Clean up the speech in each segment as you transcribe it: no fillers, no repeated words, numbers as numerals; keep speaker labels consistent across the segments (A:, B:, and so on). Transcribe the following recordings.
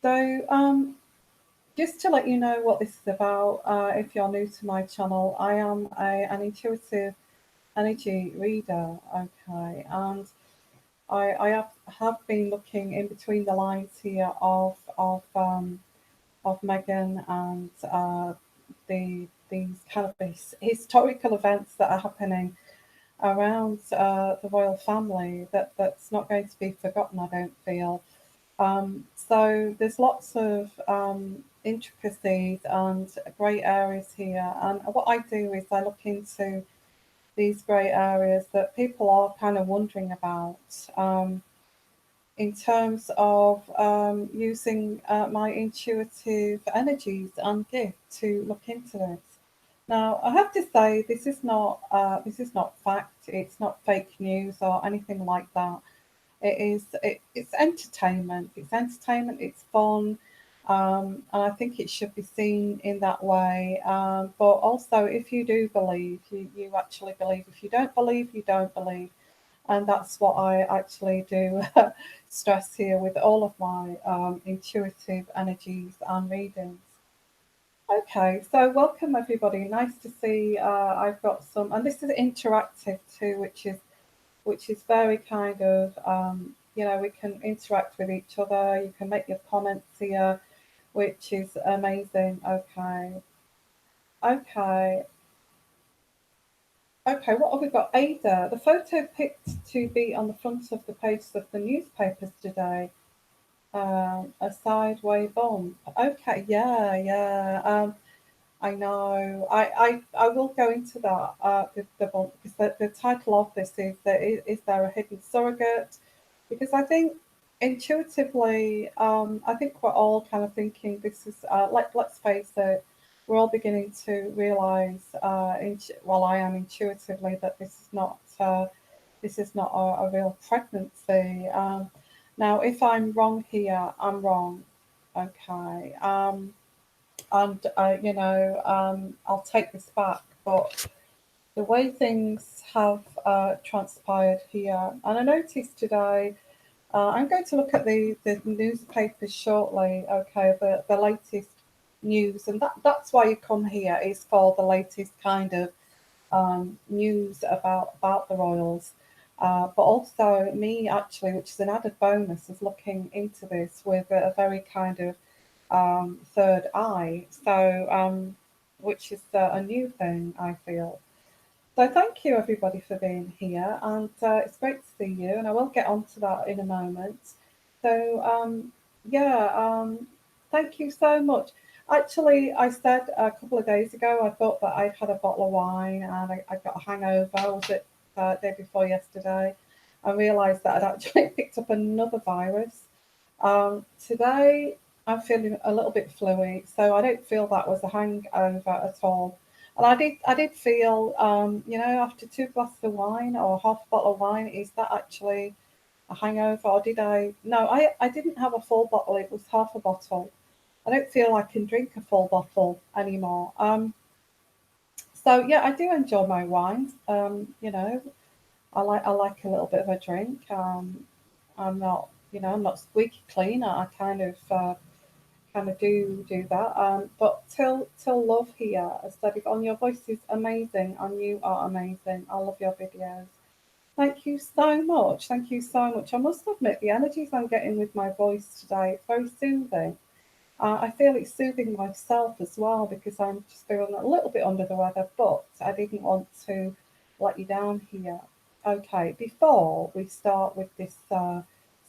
A: So, just to let you know what this is about, if you're new to my channel, I am an intuitive energy reader, okay, and I have been looking in between the lines here of Meghan and these kind of historical events that are happening around the royal family that's not going to be forgotten, I don't feel. So there's lots of intricacies and grey areas here, and what I do is I look into these grey areas that people are kind of wondering about in terms of using my intuitive energies and gift to look into this. Now, I have to say this is not fact. It's not fake news or anything like that. It's entertainment. It's entertainment. It's fun, and I think it should be seen in that way. But also, if you do believe, you actually believe. If you don't believe, you don't believe, and that's what I actually do stress here with all of my intuitive energies and readings. Okay, so welcome everybody. Nice to see. I've got some, and this is interactive too, which is very kind of, we can interact with each other. You can make your comments here, which is amazing. Okay, okay, okay. What have we got? Ada, the photo picked to be on the front of the pages of the newspapers today. A sideway bump. Okay, yeah, yeah. I know. I will go into that the bump because the title of this is is there a hidden surrogate? Because I think intuitively, I think we're all kind of thinking this is let's face it, we're all beginning to realise, well, I am intuitively that this is not a real pregnancy. Now, if I'm wrong here, I'm wrong. Okay. And I'll take this back. But the way things have transpired here, and I noticed today, I'm going to look at the newspapers shortly. Okay, the latest news, and that's why you come here is for the latest kind of news about the royals. But also me actually, which is an added bonus, is looking into this with a very kind of third eye. So, which is a new thing, I feel. So, thank you everybody for being here, and it's great to see you. And I will get onto that in a moment. So, yeah, thank you so much. Actually, I said a couple of days ago I thought that I'd had a bottle of wine and I got a hangover. Was it day before yesterday? I realised that I'd actually picked up another virus. Today, I'm feeling a little bit fluey, so I don't feel that was a hangover at all. And I did feel, after two glasses of wine or half a bottle of wine, is that actually a hangover, or did I? No, I didn't have a full bottle. It was half a bottle. I don't feel I can drink a full bottle anymore. So yeah, I do enjoy my wines. I like a little bit of a drink. I'm not squeaky clean. I kind of do that. But till love here, I said, on your voice is amazing and you are amazing. I love your videos. Thank you so much. Thank you so much. I must admit, the energies I'm getting with my voice today, it's very soothing. I feel it's soothing myself as well because I'm just feeling a little bit under the weather, but I didn't want to let you down here. Okay, before we start with this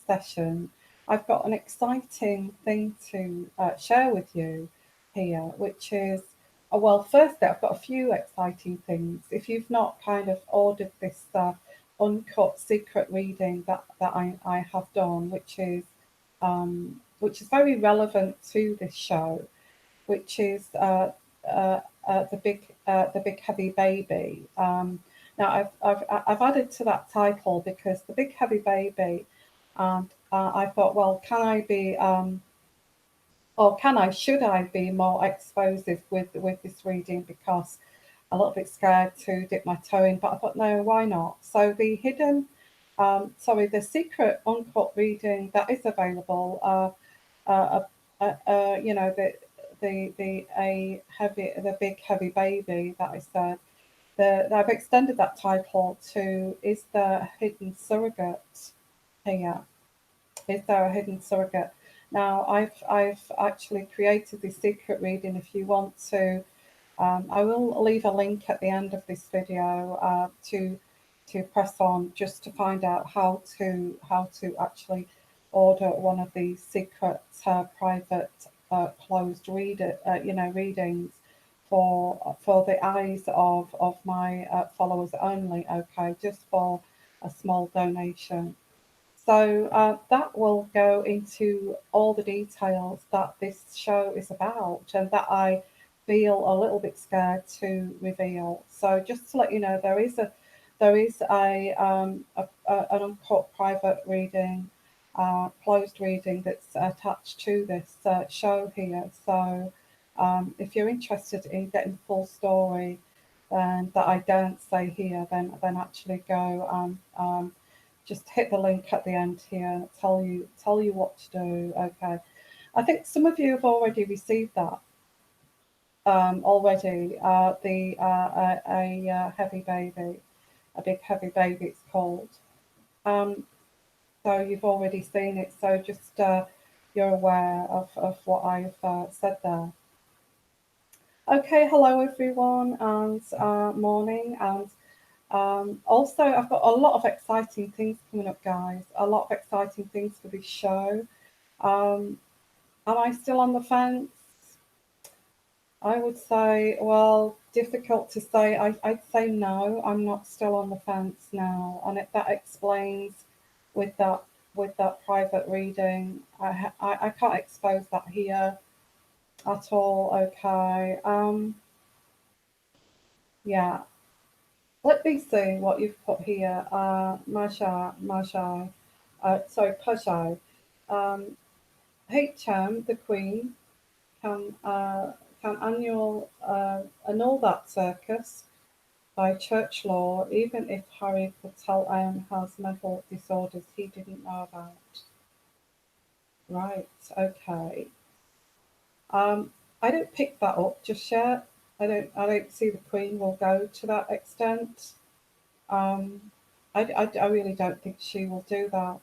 A: session, I've got an exciting thing to share with you here, which is, well, firstly, I've got a few exciting things. If you've not kind of ordered this uncut secret reading that I have done, which is very relevant to this show, which is the big heavy baby. Now I've added to that title because the big heavy baby, and I thought, well, can I be or should I be more explosive with this reading because a little bit scared to dip my toe in, but I thought, no, why not? So the secret uncut reading that is available. you know, the big heavy baby that I said. I've extended that title to "Is there a hidden surrogate here? Is there a hidden surrogate?" Now, I've actually created this secret reading. If you want to, I will leave a link at the end of this video to press on just to find out how to actually order one of these secret private closed readings for the eyes of my followers only. Okay, just for a small donation. So that will go into all the details that this show is about and that I feel a little bit scared to reveal. So just to let you know, an uncut private reading, closed reading that's attached to this show here. So if you're interested in getting the full story, then that I don't say here, then actually go just hit the link at the end here. Tell you what to do. Okay, I think some of you have already received that already. The a heavy baby, a big heavy baby. It's called. Um, so you've already seen it. So just you're aware of what I've said there. Okay, hello everyone, and morning, and also, I've got a lot of exciting things coming up, guys. A lot of exciting things for this show. Um, am I still on the fence? I would say, well, difficult to say. I'd say no. I'm not still on the fence now, and that explains with that private reading. I can't expose that here at all. Okay. Yeah. Let me see what you've put here. Pajai. Um, HM, the Queen, can annul that circus by church law, even if Harry Patel has mental disorders he didn't know about. Right, okay. I don't pick that up just yet. I don't see the Queen will go to that extent. Um, I really don't think she will do that.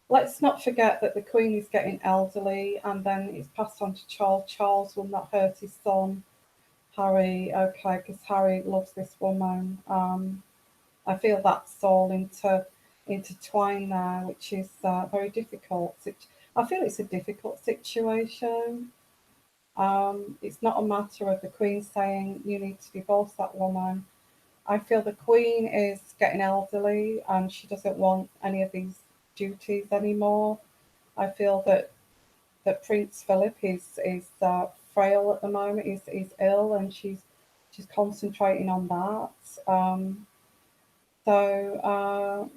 A: Let's not forget that the Queen is getting elderly and then it's passed on to Charles. Charles will not hurt his son, Harry, okay, because Harry loves this woman. I feel that's all intertwined there, which is very difficult. I feel it's a difficult situation. It's not a matter of the Queen saying you need to divorce that woman. I feel the Queen is getting elderly and she doesn't want any of these duties anymore. I feel that Prince Philip is frail at the moment. Is ill, and she's concentrating on that.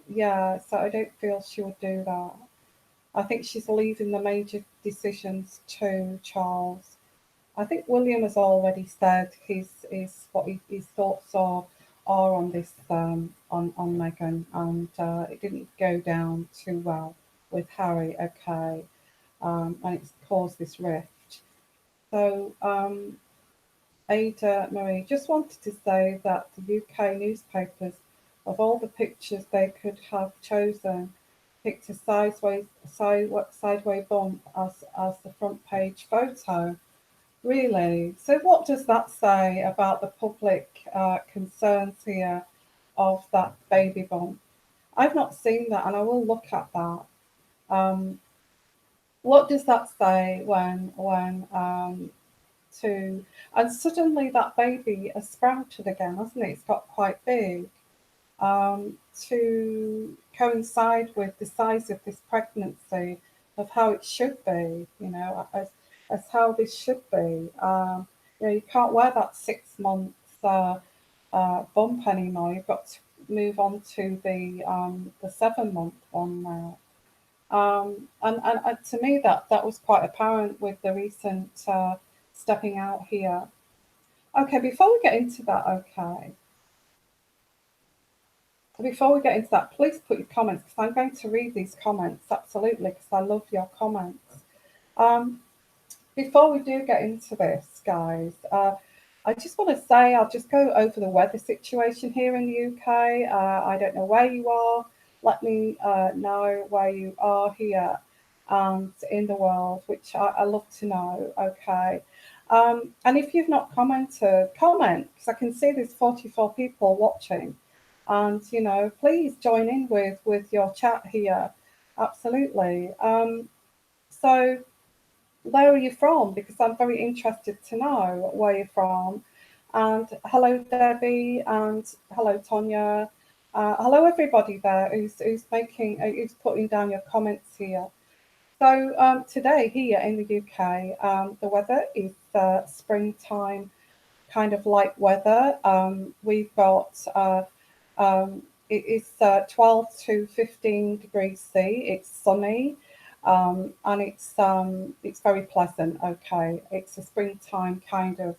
A: Yeah, so I don't feel she would do that. I think she's leaving the major decisions to Charles. I think William has already said his thoughts are on this on Meghan, and it didn't go down too well with Harry. Okay, and it's caused this rift. So Ada Marie just wanted to say that the UK newspapers, of all the pictures they could have chosen, picked a sideway bump as the front page photo. Really? So what does that say about the public concerns here of that baby bump? I've not seen that, and I will look at that. Um, what does that say when to and suddenly that baby has sprouted again, hasn't it? It's got quite big. To coincide with the size of this pregnancy, of how it should be, as how this should be. You can't wear that 6 months bump anymore. You've got to move on to the 7 month one now. And to me, that was quite apparent with the recent stepping out here. Okay, before we get into that, please put your comments because I'm going to read these comments absolutely because I love your comments. Um, Before we do get into this, guys, I just want to say I'll just go over the weather situation here in the UK. I don't know where you are. Let me know where you are here and in the world, which I love to know. Okay. And if you've not commented, comment, because I can see there's 44 people watching. And, please join in with your chat here. Absolutely. So, where are you from? Because I'm very interested to know where you're from. And hello, Debbie, and hello, Tonya. Hello, everybody there who's putting down your comments here. So today here in the UK, the weather is springtime kind of light weather. We've got it's 12 to 15 degrees C. It's sunny, and it's very pleasant. Okay, it's a springtime kind of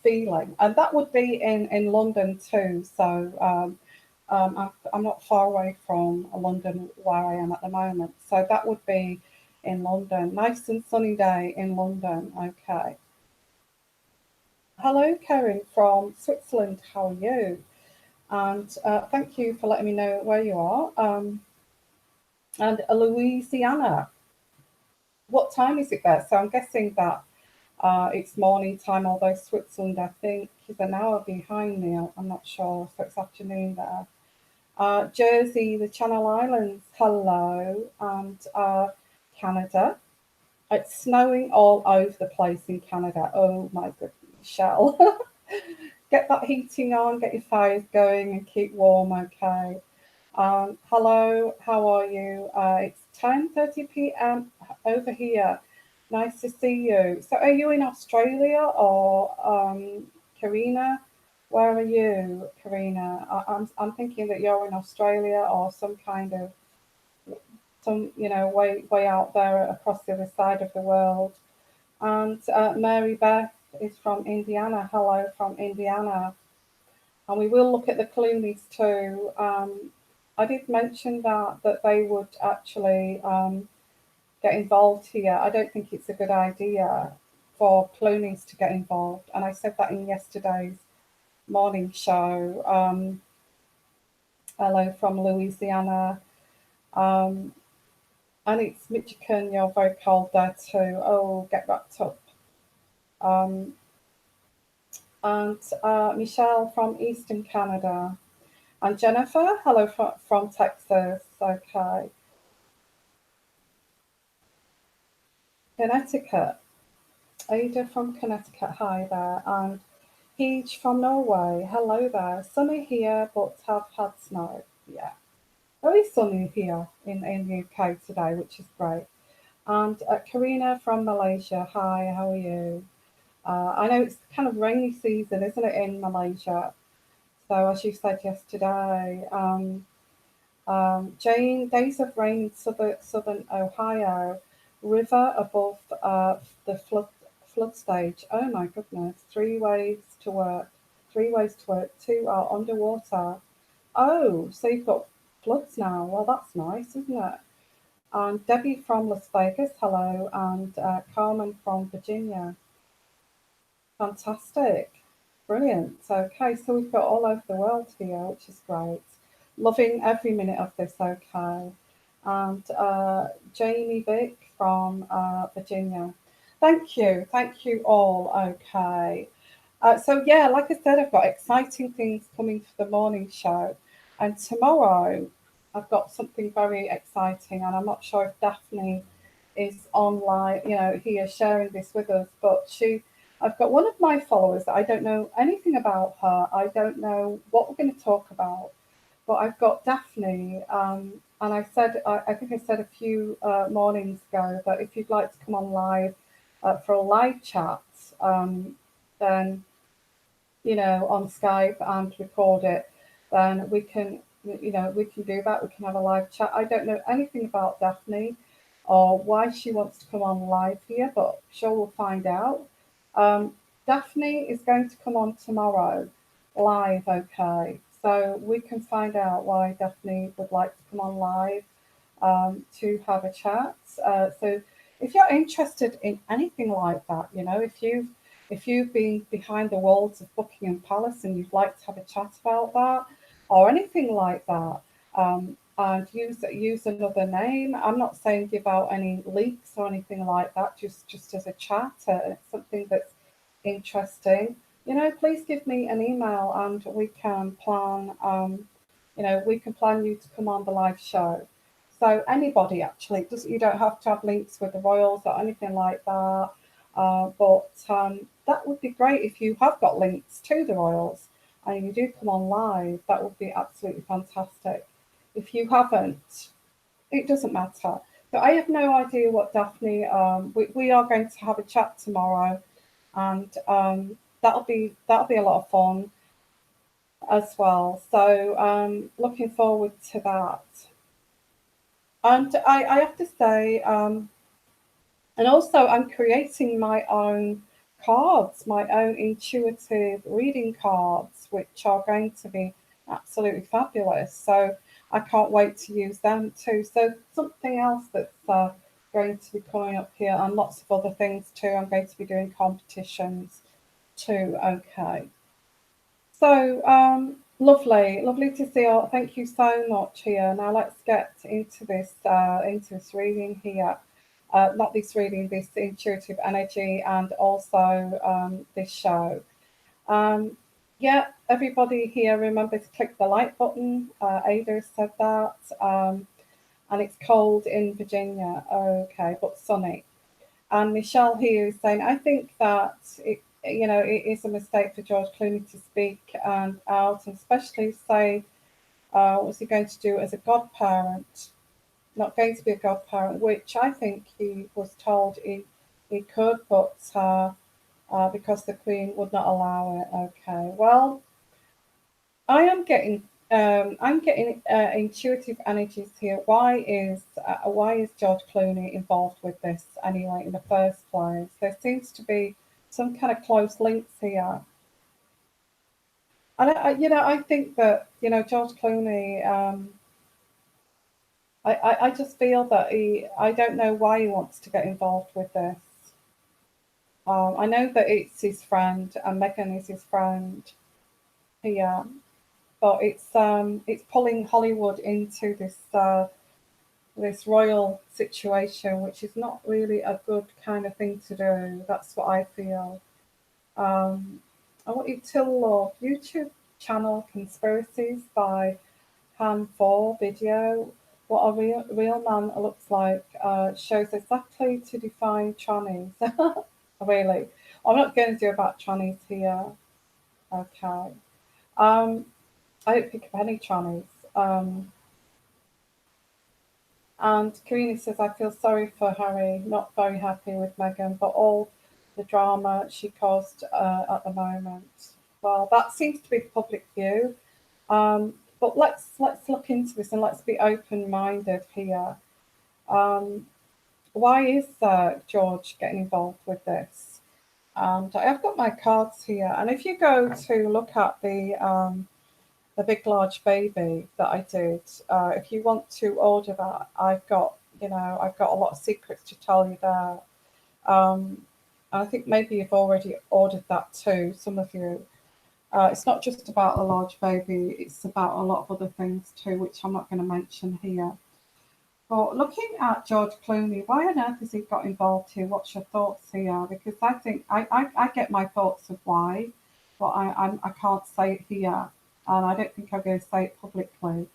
A: feeling, and that would be in London too. So I'm not far away from London where I am at the moment. So that would be in London. Nice and sunny day in London. Okay. Hello, Karen from Switzerland. How are you? And thank you for letting me know where you are. And Louisiana. What time is it there? So I'm guessing that it's morning time, although Switzerland, I think, is an hour behind me. I'm not sure. So it's afternoon there. Jersey, the Channel Islands, hello. And Canada. It's snowing all over the place in Canada. Oh my goodness, Michelle. Get that heating on, get your fires going, and keep warm, okay? Hello, how are you? It's 10:30 p.m. over here. Nice to see you. So, are you in Australia or Karina? Where are you, Karina? I'm thinking that you're in Australia or way out there across the other side of the world. And Mary Beth is from Indiana. Hello from Indiana. And we will look at the Clooney's too. I did mention that they would actually get involved here. I don't think it's a good idea for Clooney's to get involved, and I said that in yesterday's morning show. Hello from Louisiana, and it's Michigan. You're very cold there too. Oh, get wrapped up. Um, and Michelle from Eastern Canada. And Jennifer, hello from Texas. Okay. Connecticut. Ada from Connecticut. Hi there. And Heej from Norway. Hello there. Sunny here, but have had snow. Yeah. Very sunny here in the UK today, which is great. And Karina from Malaysia. Hi, how are you? I know it's kind of rainy season, isn't it, in Malaysia? So as you said yesterday, Jane, days of rain in southern Ohio, river above the flood stage. Oh my goodness, three ways to work, two are underwater. Oh, so you've got floods now. Well, that's nice, isn't it? And Debbie from Las Vegas, hello, and Carmen from Virginia. Fantastic. Brilliant. Okay, so we've got all over the world here, which is great. Loving every minute of this, okay. And Jamie Vick from Virginia. Thank you all, okay. So yeah, like I said, I've got exciting things coming for the morning show. And tomorrow I've got something very exciting, and I'm not sure if Daphne is online, here sharing this with us, but I've got one of my followers that I don't know anything about her. I don't know what we're going to talk about, but I've got Daphne, and I think I said a few mornings ago that if you'd like to come on live for a live chat, then on Skype and record it, then we can do that. We can have a live chat. I don't know anything about Daphne or why she wants to come on live here, but sure we'll find out. Daphne is going to come on tomorrow live, okay? So we can find out why Daphne would like to come on live to have a chat. So if you're interested in anything like that, you know, if you've been behind the walls of Buckingham Palace and you'd like to have a chat about that or anything like that, and use another name. I'm not saying give out any leaks or anything like that. Just as a chat, something that's interesting. You know, please give me an email and we can plan. You know, we can plan you to come on the live show. So anybody actually, does you don't have to have links with the royals or anything like that. But that would be great if you have got links to the royals and you do come on live. That would be absolutely fantastic. If you haven't, it doesn't matter. So I have no idea what Daphne. We are going to have a chat tomorrow, and that'll be a lot of fun as well. So looking forward to that. And I have to say, and also I'm creating my own cards, my own intuitive reading cards, which are going to be absolutely fabulous. So I can't wait to use them too. So something else that's going to be coming up here, and lots of other things too. I'm going to be doing competitions too. Okay. So lovely, lovely to see you. Thank you so much here. Now let's get into this reading here. Not this reading, this intuitive energy, and also this show. Um, yeah, everybody here, remember to click the like button. Ada said that, and it's cold in Virginia. Okay, but sunny. And Michelle here is saying, I think that it is a mistake for George Clooney to speak and out, and especially say, what's he going to do as a godparent? Not going to be a godparent, which I think he was told he could, but because the Queen would not allow it. Okay, well, I'm getting intuitive energies here. Why is George Clooney involved with this anyway in the first place? There seems to be some kind of close links here, and I think that George Clooney. I just feel that I don't know why he wants to get involved with this. I know that it's his friend and Meghan is his friend here, but it's pulling Hollywood into this royal situation, which is not really a good kind of thing to do. That's what I feel. I want you to love YouTube channel Conspiracies by Han4 video. What a real man looks like shows exactly to define trannies. Really, I'm not going to do about trannies here. Okay. Um, I don't pick up any trannies. And Karina says, I feel sorry for Harry, not very happy with Meghan, but all the drama she caused at the moment. Well, that seems to be the public view. But let's look into this and let's be open-minded here. Why is George getting involved with this? And I've got my cards here, and if you go to look at the big large baby that I did. If you want to order that, I've got a lot of secrets to tell you there. I think maybe you've already ordered that too, some of you. It's not just about the large baby; it's about a lot of other things too, which I'm not going to mention here. But looking at George Clooney, why on earth has he got involved here? What's your thoughts here? Because I think I get my thoughts of why, but I can't say it here, and I don't think I'm going to say it publicly.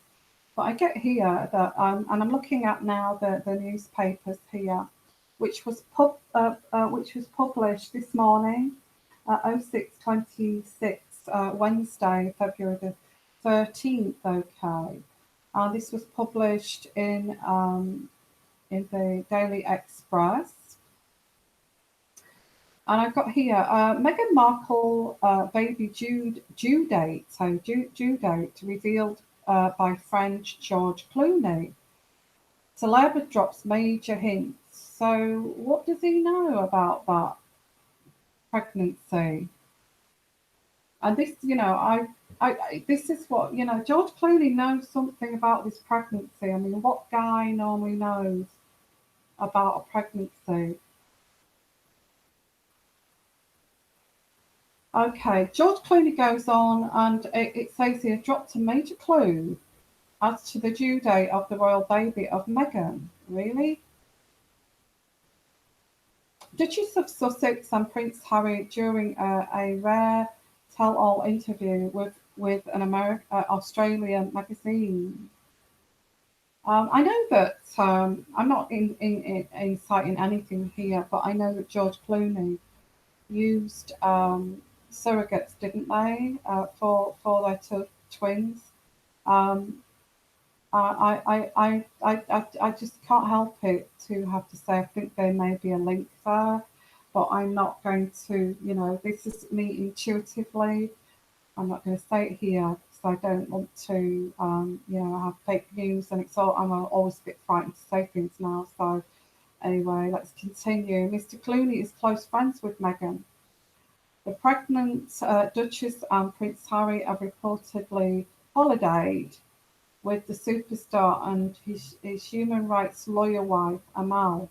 A: But I get here that, and I'm looking at now the newspapers here, which was published this morning, 06:26, Wednesday, February the 13th. Okay. This was published in the Daily Express. And I've got here Meghan Markle baby due date. So due date revealed by friend George Clooney. Celeb drops major hints. So what does he know about that pregnancy? And this, this is what George Clooney knows something about this pregnancy. I mean, what guy normally knows about a pregnancy. Okay, George Clooney goes on, and it says he dropped a major clue as to the due date of the royal baby of Meghan. Really? Duchess of Sussex and Prince Harry during a rare tell-all interview with an Australian magazine. I know that I'm not inciting anything here, but I know that George Clooney used surrogates, didn't they, for their twins? Um, I just can't help it to have to say I think there may be a link there, but I'm not going to, this is me intuitively. I'm not going to say it here because I don't want to, have fake news, and it's all, I'm always a bit frightened to say things now. So anyway, let's continue. Mr. Clooney is close friends with Meghan. The pregnant Duchess and Prince Harry have reportedly holidayed with the superstar and his human rights lawyer wife, Amal,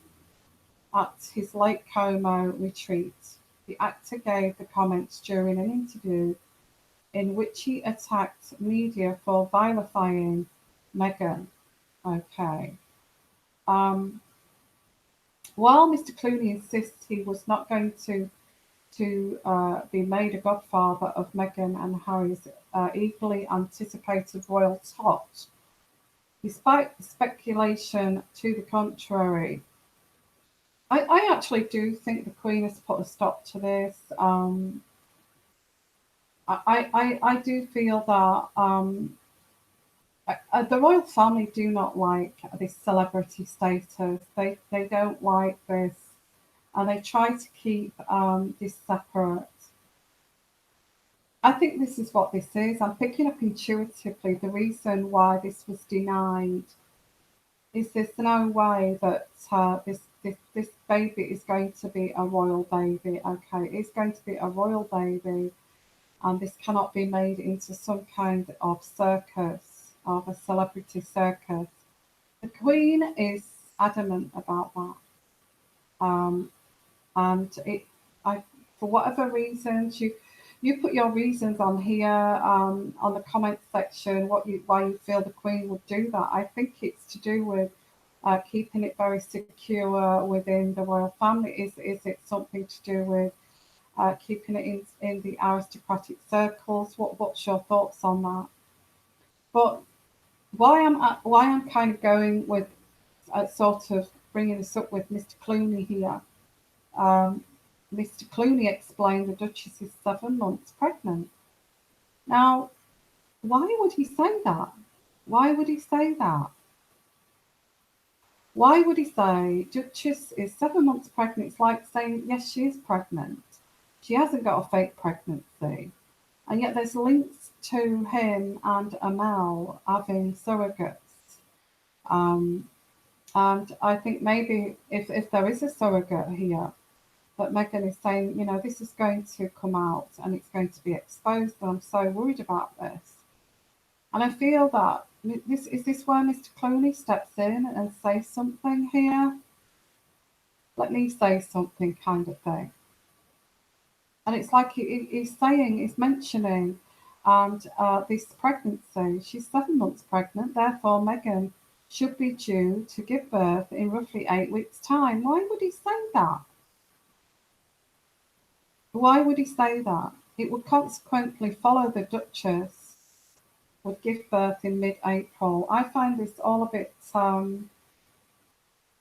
A: at his Lake Como retreat. The actor gave the comments during an interview in which he attacked media for vilifying Meghan. Okay. Um, while Mr. Clooney insists he was not going to be made a godfather of Meghan and Harry's eagerly anticipated royal tot, despite speculation to the contrary. I actually do think the Queen has put a stop to this. I do feel that the royal family do not like this celebrity status. They don't like this, and they try to keep this separate. I think this is what this is. I'm picking up intuitively the reason why this was denied is there's no way that this baby is going to be a royal baby. Okay, it's going to be a royal baby, and this cannot be made into some kind of circus, of a celebrity circus. The Queen is adamant about that, um, and I, for whatever reasons, you put your reasons on here on the comment section. Why you feel the Queen would do that? I think it's to do with keeping it very secure within the royal family. Is it something to do with keeping it in the aristocratic circles? What's your thoughts on that? But why I'm kind of going with sort of bringing this up with Mr. Clooney here. Um, Mr. Clooney explained the Duchess is 7 months pregnant. Now, why would he say that? Why would he say that? Why would he say Duchess is 7 months pregnant? It's like saying, yes, she is pregnant. She hasn't got a fake pregnancy. And yet there's links to him and Amal having surrogates. Um, and I think maybe if there is a surrogate here, that Meghan is saying, this is going to come out and it's going to be exposed, and I'm so worried about this. And I feel that this is this where Mr. Clooney steps in and says something here. Let me say something, kind of thing. And it's like he's mentioning, and this pregnancy, she's 7 months pregnant, therefore Meghan should be due to give birth in roughly 8 weeks' time. Why would he say that? Why would he say that? It would consequently follow the Duchess would give birth in mid-April. I find this all a bit.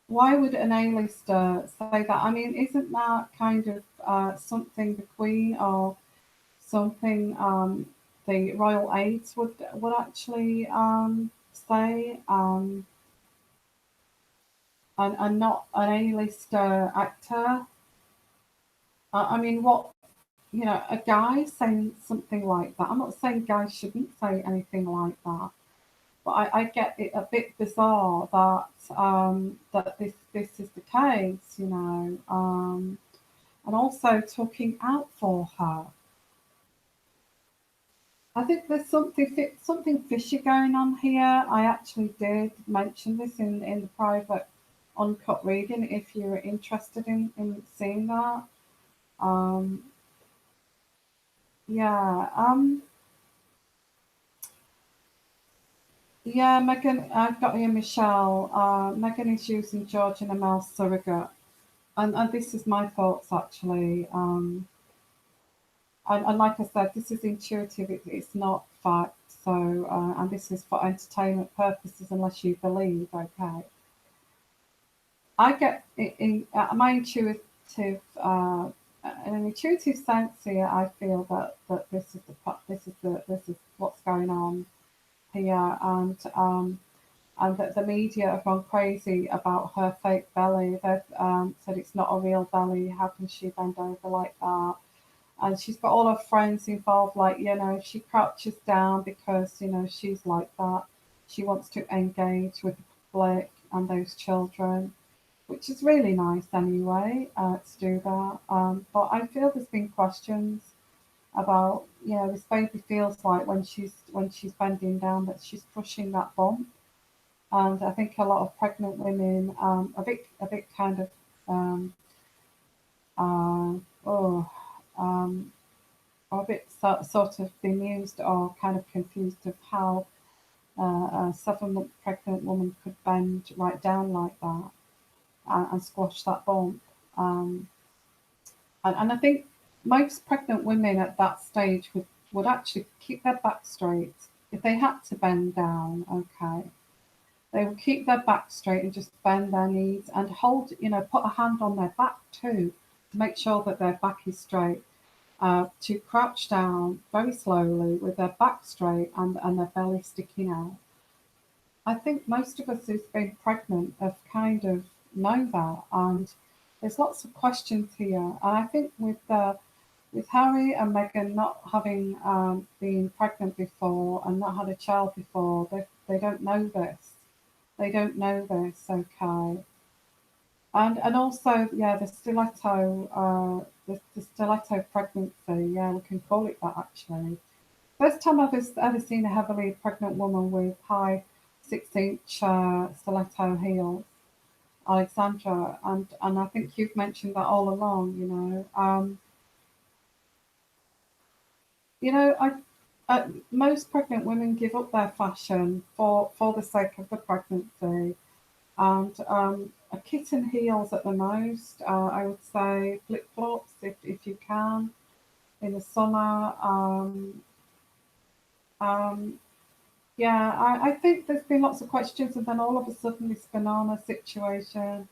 A: Why would an A-lister say that? I mean, isn't that kind of something the Queen or something the royal aides would actually say, and not an A-lister actor? I mean, what a guy saying something like that. I'm not saying guys shouldn't say anything like that, but I get it a bit bizarre that this is the case, and also talking out for her. I think there's something fishy going on here. I actually did mention this in the private uncut reading if you're interested in seeing that. Um, yeah. Yeah, Megan, I've got here Michelle. Megan is using George and Amel's surrogate. And this is my thoughts actually. And like I said, this is intuitive, it's not fact. So, and this is for entertainment purposes unless you believe, okay? I get my intuitive, in an intuitive sense here, I feel that this is what's going on here. And that the media have gone crazy about her fake belly. They've said it's not a real belly. How can she bend over like that? And she's got all her friends involved. Like she crouches down because she's like that. She wants to engage with the public and those children, which is really nice anyway to do that. But I feel there's been questions about this baby feels like when she's bending down that she's crushing that bump, and I think a lot of pregnant women a bit kind of uh, oh um, are a bit sort of bemused or kind of confused of how a 7 month pregnant woman could bend right down like that and squash that bump. Um, and I think most pregnant women at that stage would actually keep their back straight if they had to bend down. Okay, they will keep their back straight and just bend their knees and hold, put a hand on their back too to make sure that their back is straight. To crouch down very slowly with their back straight and their belly sticking out. I think most of us who've been pregnant have kind of known that, and there's lots of questions here. And I think with Harry and Meghan not having been pregnant before and not had a child before, they don't know this. They don't know this, okay. And also, yeah, the stiletto pregnancy, yeah, we can call it that actually. First time I've ever seen a heavily pregnant woman with high 6-inch stiletto heels, Alexandra, and I think you've mentioned that all along. Most pregnant women give up their fashion for the sake of the pregnancy. And a kitten heels at the most. I would say flip flops if you can in the summer. Um, yeah, I think there's been lots of questions, and then all of a sudden this banana situation,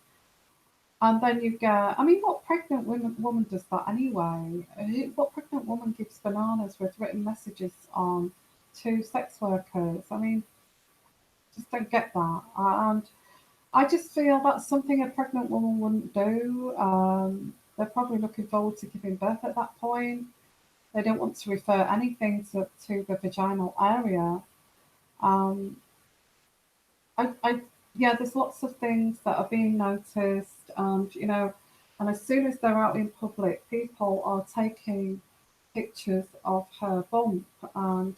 A: and then you get. I mean, what pregnant woman does that anyway? What pregnant woman gives bananas with written messages on to sex workers? I mean, just don't get that. And I just feel that's something a pregnant woman wouldn't do. They're probably looking forward to giving birth at that point. They don't want to refer anything to the vaginal area. Um, I yeah, there's lots of things that are being noticed, and as soon as they're out in public, people are taking pictures of her bump and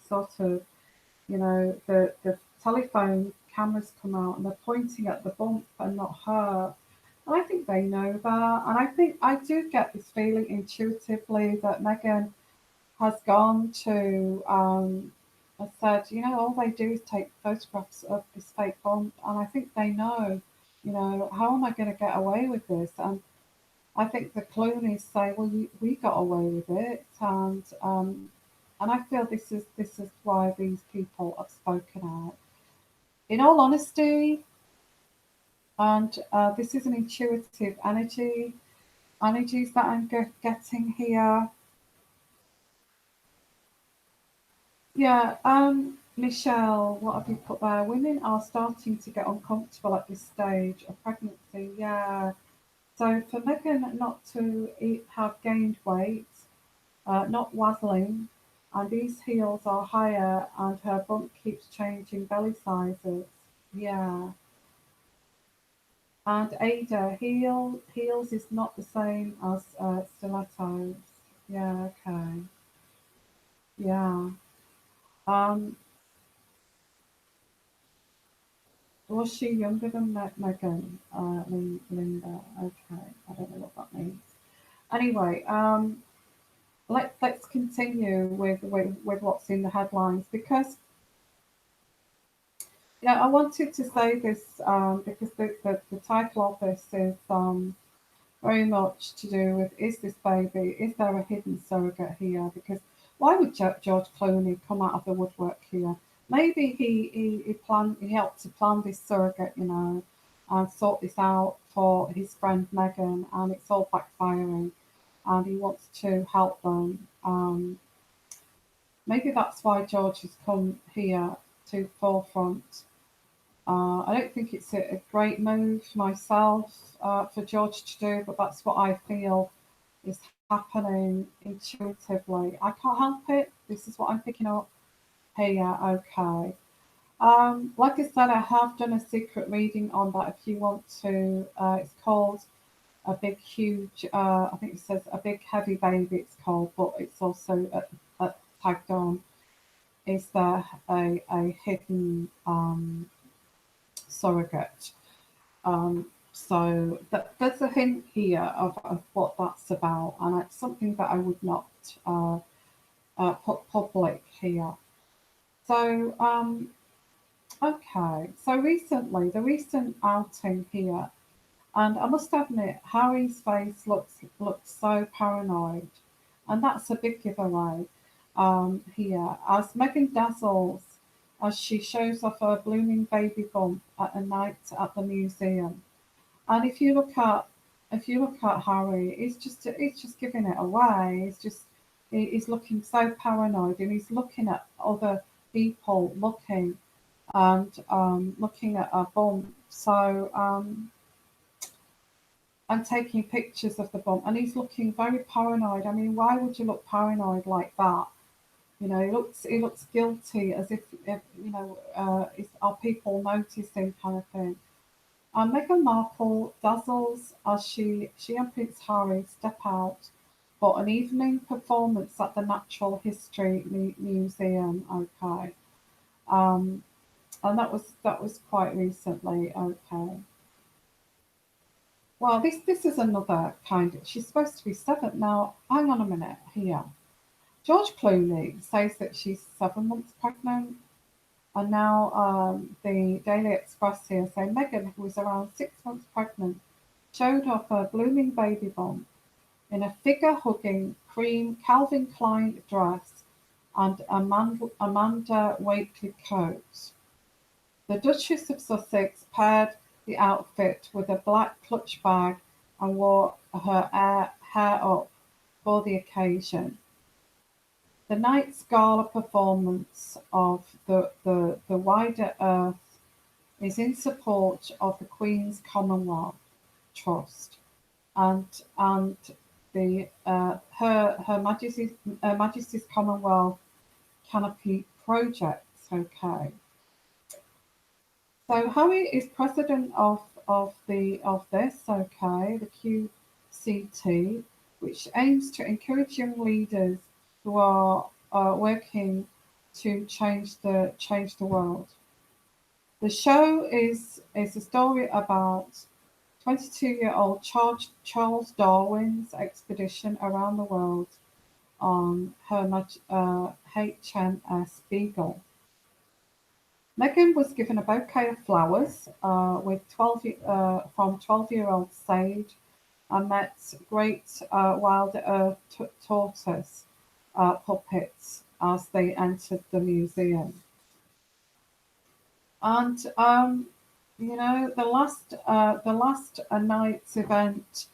A: sort of the telephone cameras come out and they're pointing at the bump and not her. And I think they know that. And I think I do get this feeling intuitively that Meghan has gone to has said, all they do is take photographs of this fake bump. And I think they know, how am I going to get away with this? And I think the Clooney's say, well, we got away with it. And I feel this is why these people have spoken out. In all honesty, and this is an intuitive energies that I'm getting here. Yeah, Michelle, what have you put there? Women are starting to get uncomfortable at this stage of pregnancy. Yeah. So for Meghan not to have gained weight, not waddling, and these heels are higher, and her bump keeps changing belly sizes. Yeah. And Ada, heels is not the same as stilettos. Yeah, okay. Yeah. Um, Was she younger than Meghan? Linda. Okay, I don't know what that means. Anyway, let's continue with what's in the headlines, because I wanted to say this because the title of this is very much to do with, is this baby, is there a hidden surrogate here? Because why would George Clooney come out of the woodwork here? Maybe he helped to plan this surrogate, and sort this out for his friend Meghan, and it's all backfiring, and he wants to help them. Maybe that's why George has come here to forefront. I don't think it's a great move myself for George to do, but that's what I feel is happening intuitively. I can't help it. This is what I'm picking up here. Okay. Like I said, I have done a secret reading on that if you want to. It's called A Big Huge, I think it says A Big Heavy Baby, it's called, but it's also tagged on. Is there a hidden surrogate? So there's a hint here of what that's about, and it's something that I would not put public here. So, okay, so recently, the recent outing here, and I must admit, Harry's face looks so paranoid, and that's a big giveaway here. As Meghan dazzles as she shows off her blooming baby bump at a night at the museum. And if you look at Harry, he's just giving it away. He's looking so paranoid, and he's looking at other people looking and looking at a bump. So and taking pictures of the bump, and he's looking very paranoid. I mean, why would you look paranoid like that? He looks guilty, as if are people noticing, kind of thing. Meghan Markle dazzles as she and Prince Harry step out for an evening performance at the Natural History Museum. Okay, and that was quite recently. Okay. Well, this is another kind of. She's supposed to be 7 now. Hang on a minute here. George Clooney says that she's 7 months pregnant. And now the Daily Express here say Meghan, who was around 6 months pregnant, showed off her blooming baby bump in a figure-hugging cream Calvin Klein dress and Amanda Wakely coat. The Duchess of Sussex paired the outfit with a black clutch bag and wore her hair up for the occasion. The night's gala performance of the Wider Earth is in support of the Queen's Commonwealth Trust and the Her Majesty's Commonwealth Canopy Projects. Okay. So Harry is president of this. Okay, the QCT, which aims to encourage young leaders who are working to change the world. The show is a story about 22-year-old Charles Darwin's expedition around the world on HMS Beagle. Meghan was given a bouquet of flowers with from 12-year-old Sage, and met great Wild Earth tortoise puppets as they entered the museum. And the last night's events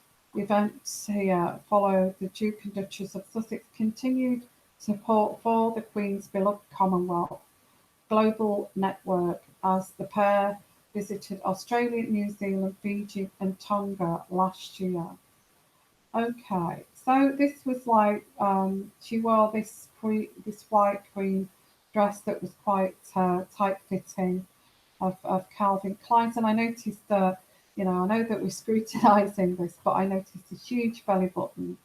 A: here followed the Duke and Duchess of Sussex continued support for the Queen's beloved Commonwealth Global Network as the pair visited Australia, New Zealand, Fiji, and Tonga last year. Okay, so this was like she wore this white cream dress that was quite tight fitting of Calvin Klein's, and I noticed I know that we're scrutinising this, but I noticed a huge belly button,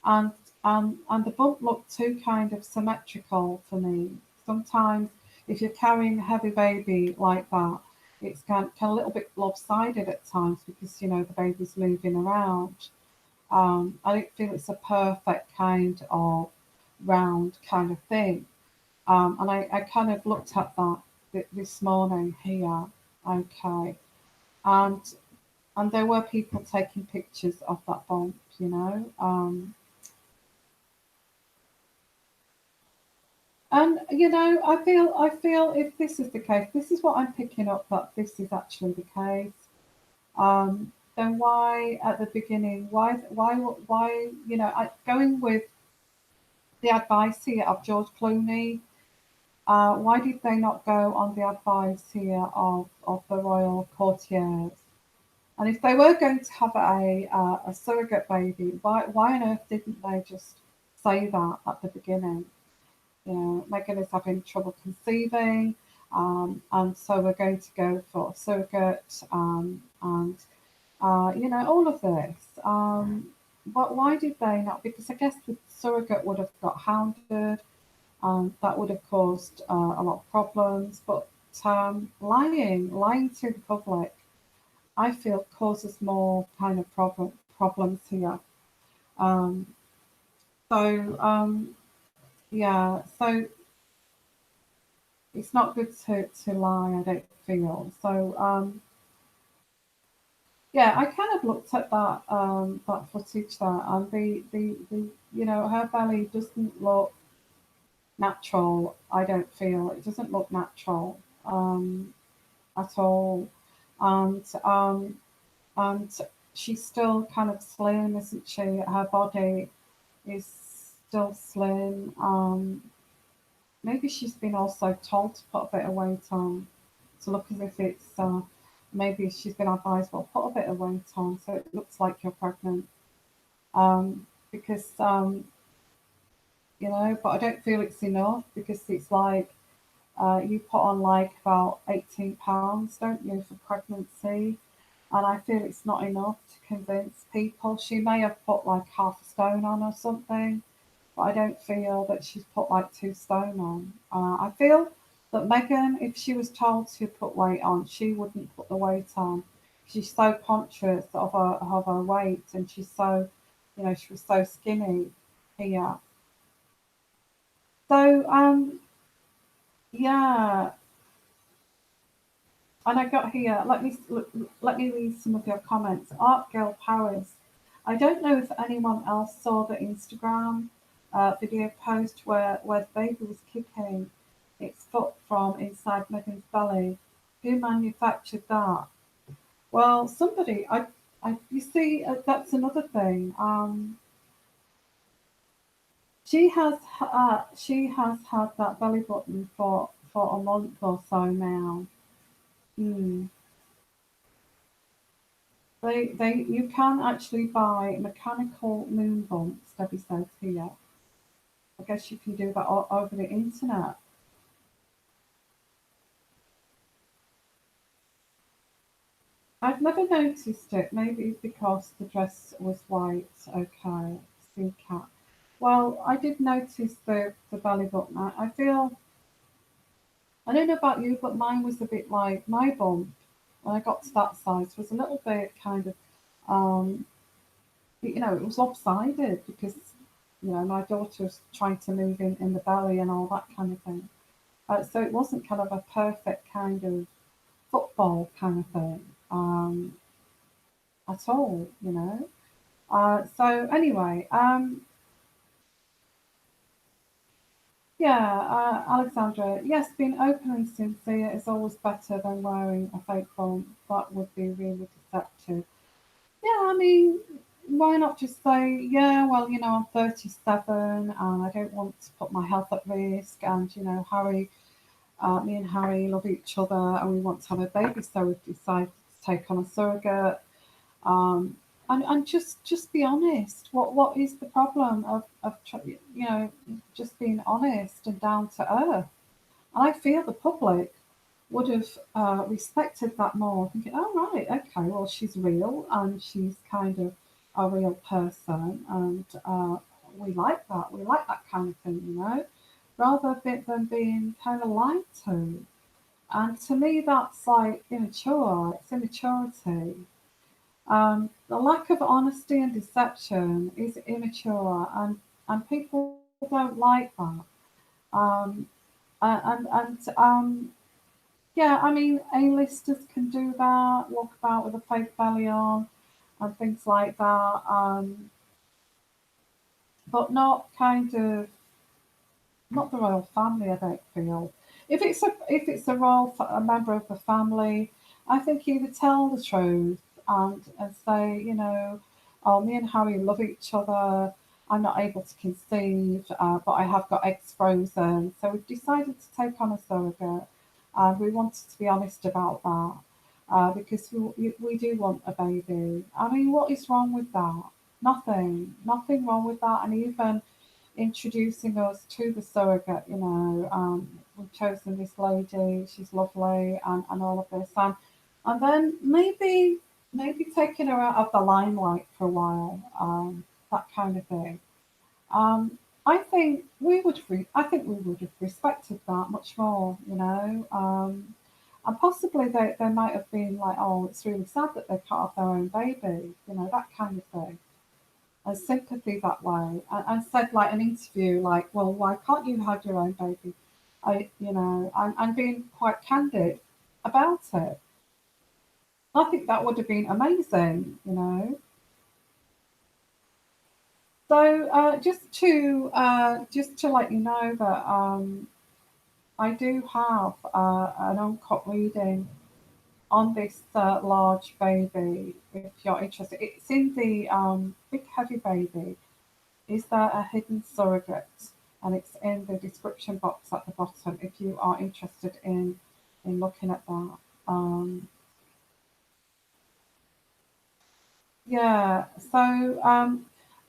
A: and the bump looked too kind of symmetrical for me. Sometimes if you're carrying a heavy baby like that, it's kind of a little bit lopsided at times because the baby's moving around. I don't feel it's a perfect kind of round kind of thing. And I kind of looked at that this morning here. Okay, and there were people taking pictures of that bump. And I feel if this is the case, this is what I'm picking up, that this is actually the case. Then why at the beginning? Why? Going with the advice here of George Clooney. Why did they not go on the advice here of the royal courtiers? And if they were going to have a surrogate baby, why on earth didn't they just say that at the beginning? Meghan is having trouble conceiving, and so we're going to go for surrogate, and all of this. But why did they not? Because I guess the surrogate would have got hounded, that would have caused a lot of problems. But lying to the public, I feel causes more kind of problems here. Um, so yeah, so it's not good to lie. I don't feel so. Yeah, I kind of looked at that footage there, and the her belly doesn't look natural. I don't feel it doesn't look natural at all, and and she's still kind of slim, isn't she? Her body is still slim. Maybe she's been also told to put a bit of weight on to look as if it's maybe she's been advised, well, put a bit of weight on so it looks like you're pregnant. Because but I don't feel it's enough, because it's like you put on like about 18 pounds, don't you, for pregnancy? And I feel it's not enough to convince people. She may have put like half a stone on or something, but I don't feel that she's put like 2 stone on. I feel that Meghan, if she was told to put weight on, she wouldn't put the weight on. She's so conscious of her weight, and she's so, she was so skinny here. So yeah, and I got here. Let me read some of your comments. Art Girl Paris. I don't know if anyone else saw the Instagram video post where the baby was kicking its foot from inside Meghan's belly. Who manufactured that? Well, somebody. You see, that's another thing. She has had that belly button for a month or so now. Hmm. You can actually buy mechanical moon bumps, Debbie says here. I guess you can do that over the internet. I've never noticed it. Maybe because the dress was white. Okay, see cat. Well, I did notice the belly button. I feel, I don't know about you, but mine was a bit like my bump when I got to that size was a little bit kind of, um, it was lopsided because, my daughter was trying to move in the belly and all that kind of thing. So it wasn't kind of a perfect kind of football kind of thing at all. So anyway, yeah, Alexandra, yes, being open and sincere is always better than wearing a fake bump. That would be really deceptive. Yeah, I mean, why not just say, yeah, well, I'm 37 and I don't want to put my health at risk. And, me and Harry love each other and we want to have a baby. So we've decided to take on a surrogate. Um, and just be honest. What is the problem of just being honest and down to earth? And I feel the public would have respected that more, thinking, oh, right, okay, well, she's real and she's kind of a real person, and we like that. We like that kind of thing, rather than being kind of lied to. And to me, that's like immature. It's immaturity. The lack of honesty and deception is immature, and people don't like that. Um, and yeah, I mean, A-listers can do that, walk about with a fake belly on, and things like that. But not kind of not the royal family. I don't feel if it's a a member of the family, I think either tell the truth and say, oh, me and Harry love each other. I'm not able to conceive, but I have got eggs frozen, so we've decided to take on a surrogate. We wanted to be honest about that because we do want a baby. I mean, what is wrong with that? Nothing wrong with that, and even introducing us to the surrogate. We've chosen this lady, she's lovely, and all of this, and then maybe taking her out of the limelight for a while, that kind of thing. Um, I think we would have respected that much more. And possibly they might have been like, oh, it's really sad that they cut off their own baby, that kind of thing, and sympathy that way, and said like an interview, like, well, why can't you have your own baby? And being quite candid about it. I think that would have been amazing. So just to let you know that I do have an uncut reading on this large baby. If you're interested, it's in the big heavy baby. Is there a hidden surrogate? And it's in the description box at the bottom if you are interested in looking at that. Um, yeah.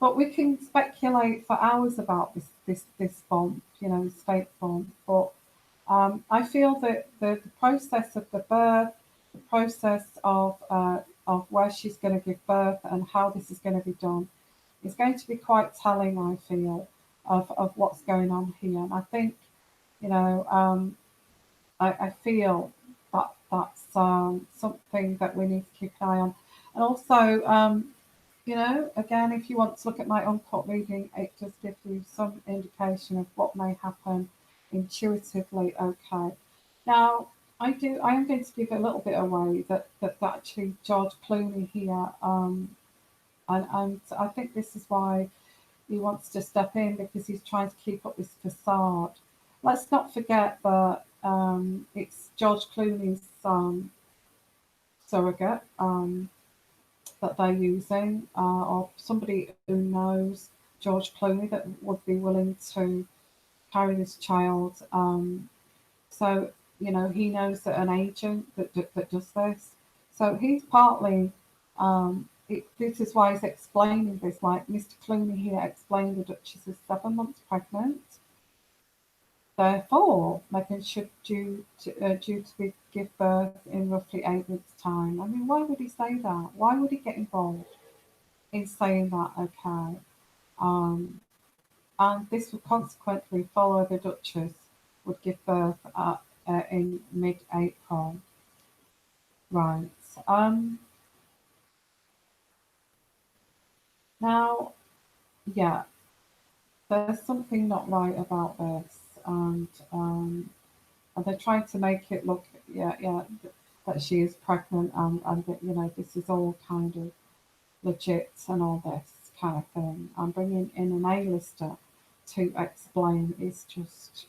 A: But we can speculate for hours about this bump, this fake bump. But I feel that the process of the birth, the process of where she's going to give birth, and how this is going to be done is going to be quite telling, I feel, of what's going on here. And I think, you know, I feel that that's something that we need to keep an eye on. And also, again, if you want to look at my uncut reading, it does give you some indication of what may happen intuitively. Okay. Now, I am going to give a little bit away that actually George Clooney here, and I think this is why he wants to step in, because he's trying to keep up this facade. Let's not forget that it's George Clooney's surrogate that they're using, or somebody who knows George Clooney that would be willing to carry this child. So, he knows that an agent that does this. So he's partly, this is why he's explaining this. Like Mr. Clooney here explained, the Duchess is 7 months pregnant. Therefore, Meghan should due to give birth in roughly 8 weeks' time. I mean, why would he say that? Why would he get involved in saying that? Okay. Um, and this would consequently follow the Duchess would give birth in mid-April. Right. Um, Now, yeah, there's something not right about this, and they're trying to make it look, yeah, that she is pregnant, and that this is all kind of legit and all this kind of thing. And bringing in an A-lister to explain is just.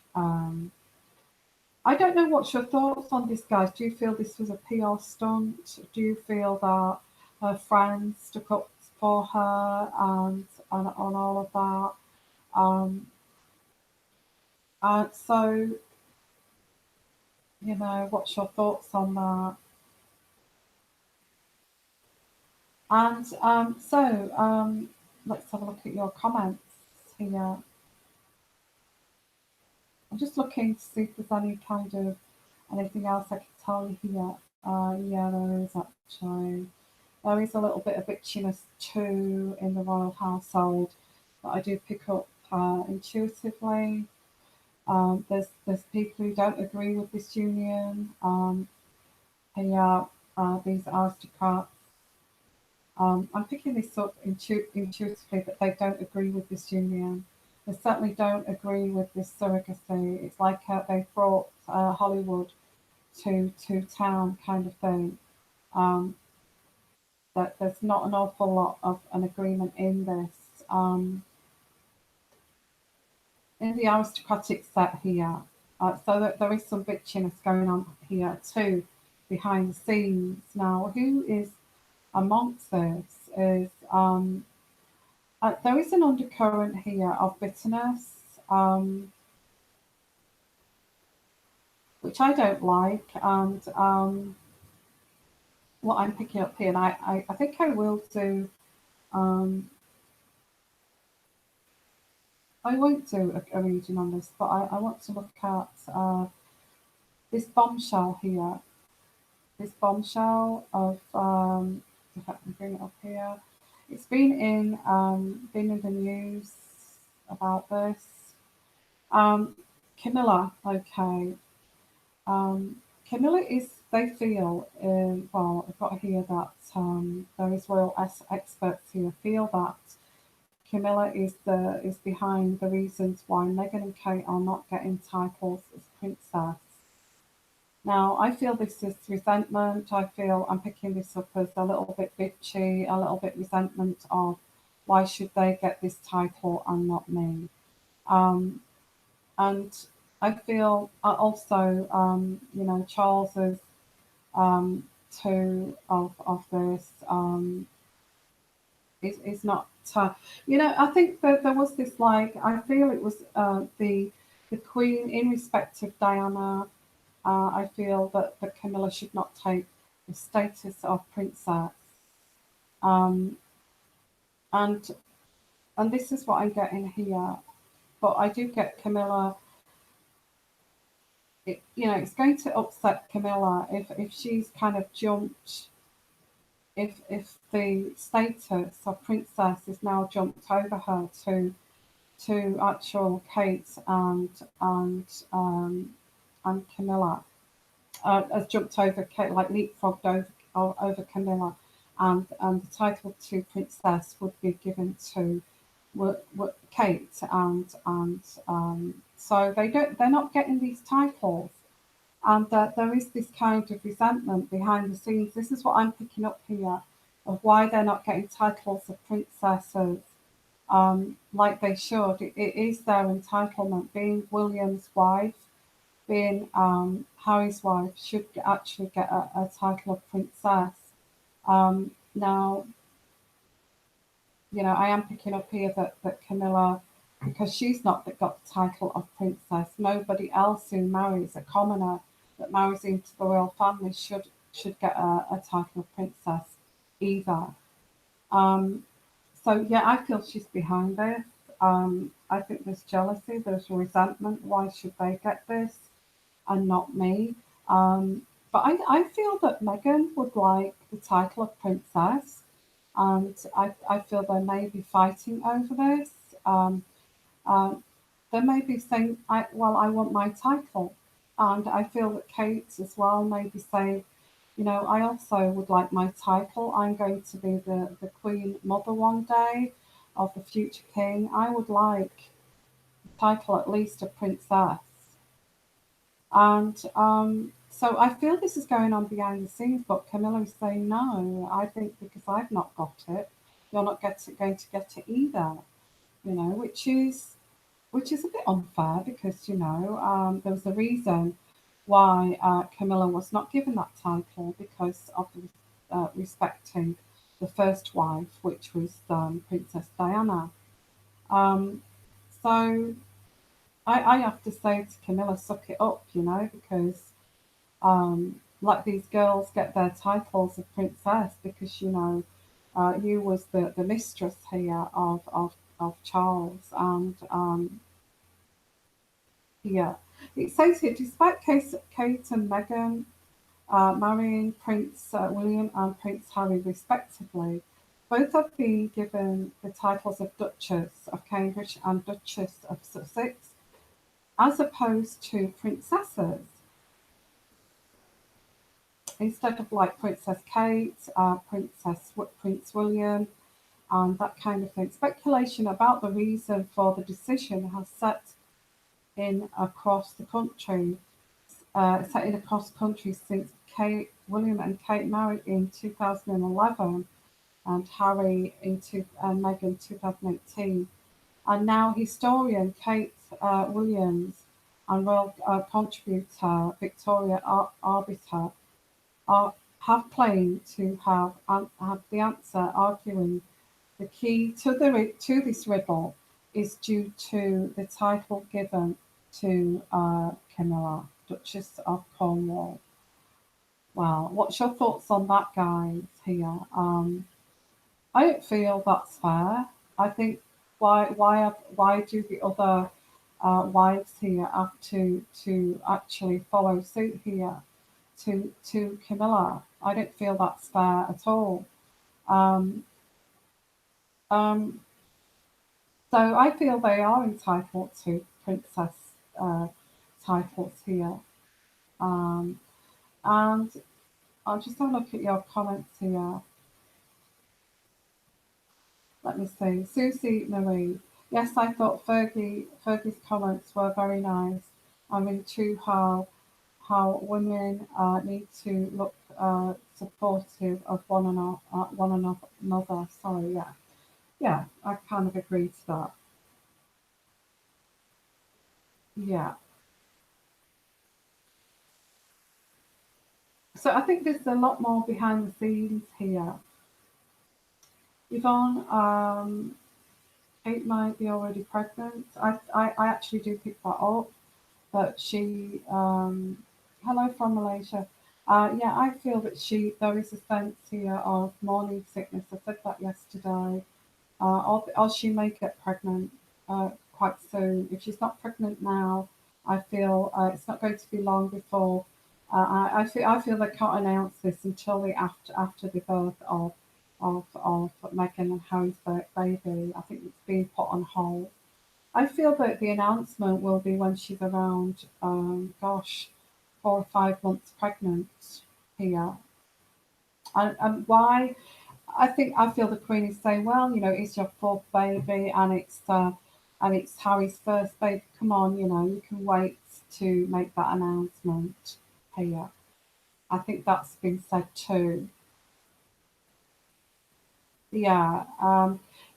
A: I don't know what's your thoughts on this, guys. Do you feel this was a PR stunt? Do you feel that her friends stuck up for her and on all of that? Um, so, what's your thoughts on that? And let's have a look at your comments here. I'm just looking to see if there's any kind of anything else I can tell you here. Yeah, there is actually. There is a little bit of bitchiness too in the royal household that I do pick up intuitively. There's people who don't agree with this union. Here, these aristocrats. I'm picking this up intuitively that they don't agree with this union. They certainly don't agree with this surrogacy. It's like they brought Hollywood to town kind of thing. Um, that there's not an awful lot of an agreement in this. In the aristocratic set here, so that there is some bitchiness going on here too, behind the scenes. Now, who is amongst this is there is an undercurrent here of bitterness, which I don't like, and what I'm picking up here, and I think I will do. Um, I won't do a reading on this, but I want to look at this bombshell here. This bombshell of, if I can bring it up here, it's been in the news about this. Camilla, okay. Camilla is, they feel, well, I've got here that there is royal experts here feel that Camilla is behind the reasons why Meghan and Kate are not getting titles as princess. Now, I feel this is resentment. I feel I'm picking this up as a little bit bitchy, a little bit resentment of why should they get this title and not me. And I feel also, Charles's two of this is not. I think that there was this, like, I feel it was the Queen in respect of Diana. I feel that Camilla should not take the status of princess. Um, and and this is what I'm getting here. But I do get Camilla. It's going to upset Camilla if she's kind of jumped. If the status of princess is now jumped over her to actual Kate and Camilla. Has jumped over Kate, like leapfrogged over Camilla, and the title to princess would be given to Kate, and so they're not getting these titles, and there is this kind of resentment behind the scenes. This is what I'm picking up here of why they're not getting titles of princesses like they should. It is their entitlement. Being William's wife, being Harry's wife, should actually get a title of princess. Now, I am picking up here that Camilla, because she's not got the title of princess, nobody else who marries, a commoner that marries into the royal family, should get a title of princess either. Um, so yeah, I feel she's behind this. I think there's jealousy, there's resentment. Why should they get this and not me? But I feel that Meghan would like the title of princess, and I feel they may be fighting over this. Um, they may be saying, I want my title. And I feel that Kate as well may be saying, I also would like my title. I'm going to be the Queen Mother one day of the future king. I would like the title at least of princess. And so I feel this is going on behind the scenes, but Camilla is saying, no, I think because I've not got it, you're not going to get it either, which is a bit unfair because, there was a reason why Camilla was not given that title because of the respecting the first wife, which was Princess Diana. Um, so I have to say to Camilla, suck it up, because like these girls get their titles of princess because, you was the mistress here of Charles. And yeah, it says here, despite Kate and Meghan marrying Prince William and Prince Harry respectively, both have been given the titles of Duchess of Cambridge and Duchess of Sussex. as opposed to princesses. Instead of like Princess Kate, Prince William, and that kind of thing. Speculation about the reason for the decision has set in across countries since William and Kate married in 2011, and Harry and Meghan 2018. And now historian Kate Williams and royal contributor Victoria Arbiter have claimed to have the answer, arguing the key to this riddle is due to the title given to Camilla, Duchess of Cornwall. Well, what's your thoughts on that, guys? Here, I don't feel that's fair. I think why do the other wives here have to actually follow suit here to Camilla? I don't feel that's fair at all. Um, um, So I feel they are entitled to princess uh, titles here. Um, and I'll just have a look at your comments here. Let me see. Susie Marie. Yes, I thought Fergie's comments were very nice. I mean, too, how women need to look supportive of one another. Sorry, yeah, yeah, I kind of agree to that. Yeah. So I think there's a lot more behind the scenes here. Yvonne, Kate might be already pregnant. I actually do pick that up, but hello from Malaysia. Yeah, I feel that there is a sense here of morning sickness. I said that yesterday. Or she may get pregnant quite soon. If she's not pregnant now, I feel it's not going to be long before. I feel they can't announce this until after the birth of Meghan and Harry's baby. I think it's being put on hold. I feel that the announcement will be when she's around, 4 or 5 months pregnant here. And why? I feel the Queen is saying, well, it's your fourth baby, and it's Harry's first baby. Come on, you can wait to make that announcement here. I think that's been said too. Yeah,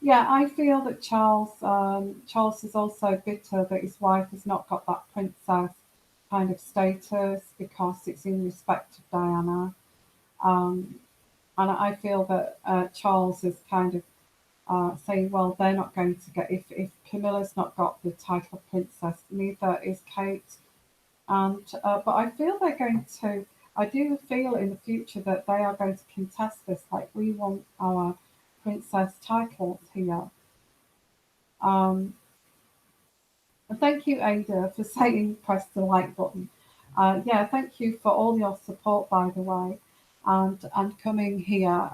A: yeah. I feel that Charles is also bitter that his wife has not got that princess kind of status because it's in respect of Diana. Um, and I feel that Charles is kind of saying, well, they're not going to get, if Camilla's not got the title of princess, neither is Kate. And but I feel they're going to. I do feel in the future that they are going to contest this. Like we want our princess titles here. Um, and thank you, Ada, for saying press the like button. Yeah, thank you for all your support, by the way, and coming here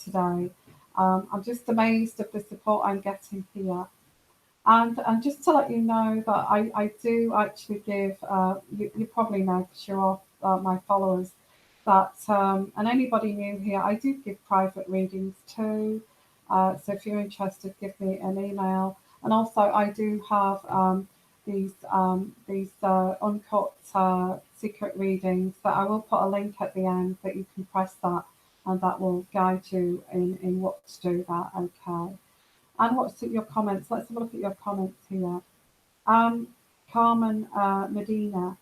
A: today. I'm just amazed at the support I'm getting here. And just to let you know that I do actually give, you probably know because you're all my followers, that, and anybody new here, I do give private readings too. So if you're interested, give me an email. And also, I do have these uncut secret readings that I will put a link at the end that you can press that, and that will guide you in what to do that. Okay. And what's your comments? Let's have a look at your comments here. Um, Carmen Medina.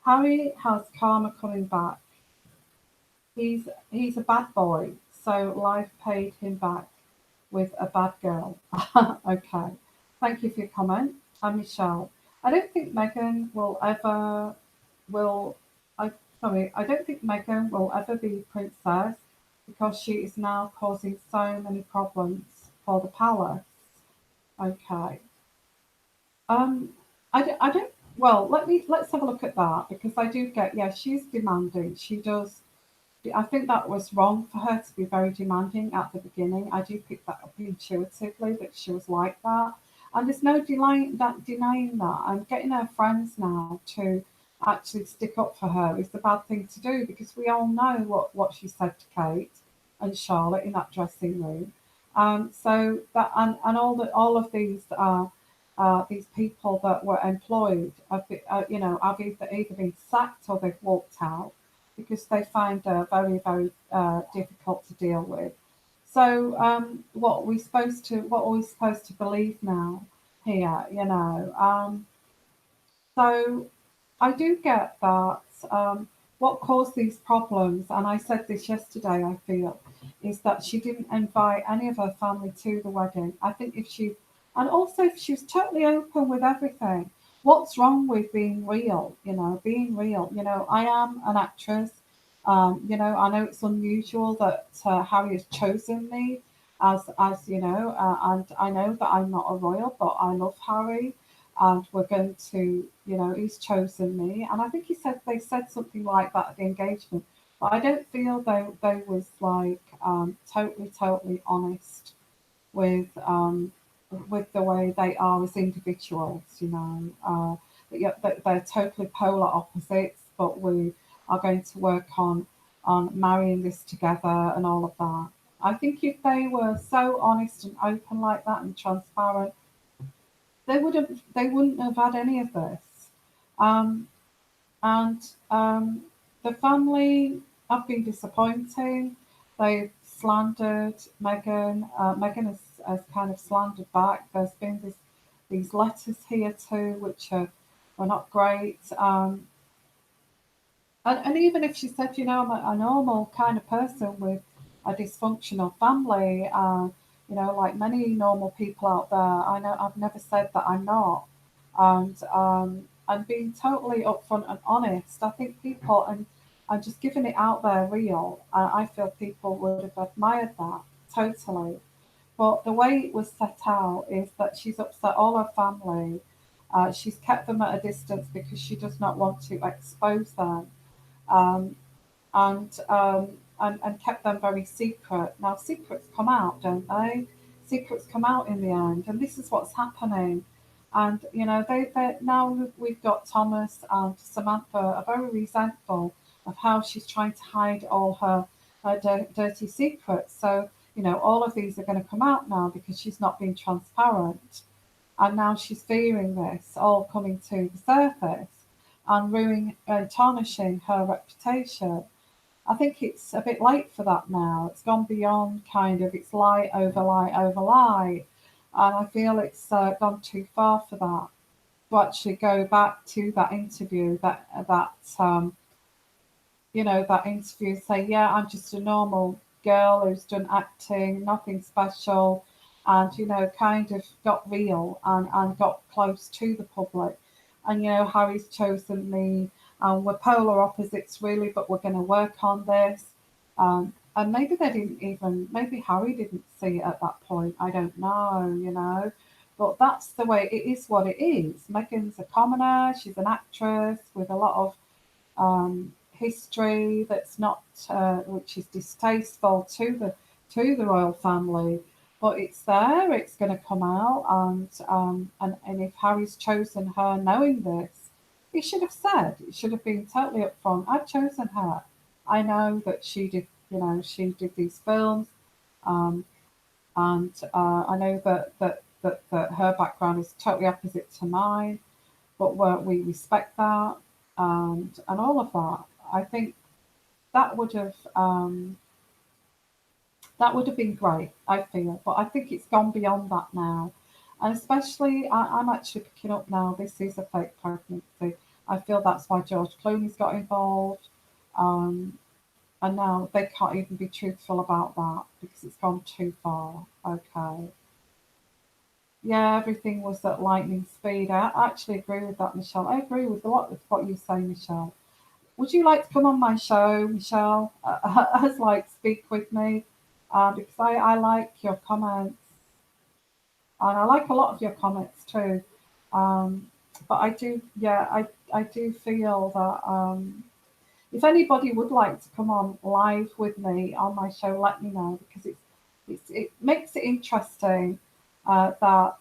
A: Harry has karma coming back. He's a bad boy, so life paid him back with a bad girl. Okay. Thank you for your comment. And Michelle. I don't think Meghan will ever will I don't think Meghan will ever be princess because she is now causing so many problems for the palace. Okay. Um, I don't. Well, let's have a look at that because I do get. Yeah, she's demanding. She does. I think that was wrong for her to be very demanding at the beginning. I do pick that up intuitively that she was like that. And there's no denying that. And getting her friends now to actually stick up for her is the bad thing to do, because we all know what she said to Kate and Charlotte in that dressing room. So that and all of these people that were employed have have either been sacked or they've walked out because they find her very difficult to deal with. So what are we supposed to believe now here? So I do get that. What caused these problems, and I said this yesterday, I feel, is that she didn't invite any of her family to the wedding. I think and also if she was totally open with everything, what's wrong with being real? Being real. I am an actress. I know it's unusual that Harry has chosen me as and I know that I'm not a royal, but I love Harry, and we're going to, he's chosen me. And I think they said something like that at the engagement. But I don't feel they was like totally honest with the way they are as individuals. Yeah, they're totally polar opposites, but we are going to work on marrying this together and all of that. I think if they were so honest and open like that and transparent, they wouldn't have had any of this. Um, and the family have been disappointing. They've slandered Meghan. Meghan has kind of slandered back. There's been these letters here too, which were not great. And even if she said, I'm a normal kind of person with a dysfunctional family, like many normal people out there, I know I've never said that I'm not. And being totally upfront and honest, I think people and just giving it out there real, I feel people would have admired that totally. But the way it was set out is that she's upset all her family. She's kept them at a distance because she does not want to expose them, um, and kept them very secret. Now secrets come out, don't they? Secrets come out in the end, and this is what's happening. And they now we've got Thomas and Samantha are very resentful of how she's trying to hide all her dirty secrets. So all of these are going to come out now because she's not being transparent, and now she's fearing this all coming to the surface and ruining and tarnishing her reputation. I think it's a bit late for that now. It's gone beyond kind of it's lie over lie over lie, and I feel it's gone too far for that to actually go back to that interview that interview and say, yeah, I'm just a normal girl who's done acting, nothing special, and kind of got real and got close to the public. And Harry's chosen me, and we're polar opposites really, but we're going to work on this. And maybe maybe Harry didn't see it at that point. I don't know. But that's the way it is. What it is. Meghan's a commoner. She's an actress with a lot of history that's not, which is distasteful to the royal family. But it's there. It's going to come out, and if Harry's chosen her, knowing this, he should have said. It should have been totally upfront. I've chosen her. I know that she did. She did these films, um, and I know that her background is totally opposite to mine, but we respect that, and all of that. I think that would have been great. I feel, but I think it's gone beyond that now, and especially I'm actually picking up now. This is a fake pregnancy. I feel that's why George Clooney's got involved, um, and now they can't even be truthful about that because it's gone too far. Okay. Yeah, everything was at lightning speed. I actually agree with that, Michelle. I agree with a lot of what you say, Michelle. Would you like to come on my show, Michelle? As like speak with me, because I like your comments, and I like a lot of your comments too. Um, but I do, yeah, I do feel that if anybody would like to come on live with me on my show, let me know because it makes it interesting that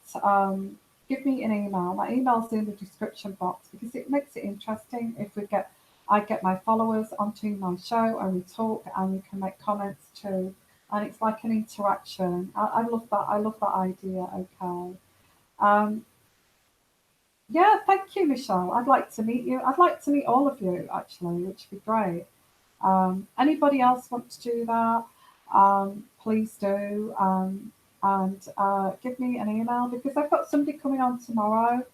A: give me an email. My email's in the description box because it makes it interesting. If I get my followers onto my show and we talk and we can make comments too, and it's like an interaction. I love that. I love that idea. Okay. Um, yeah, thank you, Michelle. I'd like to meet you. I'd like to meet all of you actually, which would be great. Anybody else want to do that? Please do. And give me an email because I've got somebody coming on tomorrow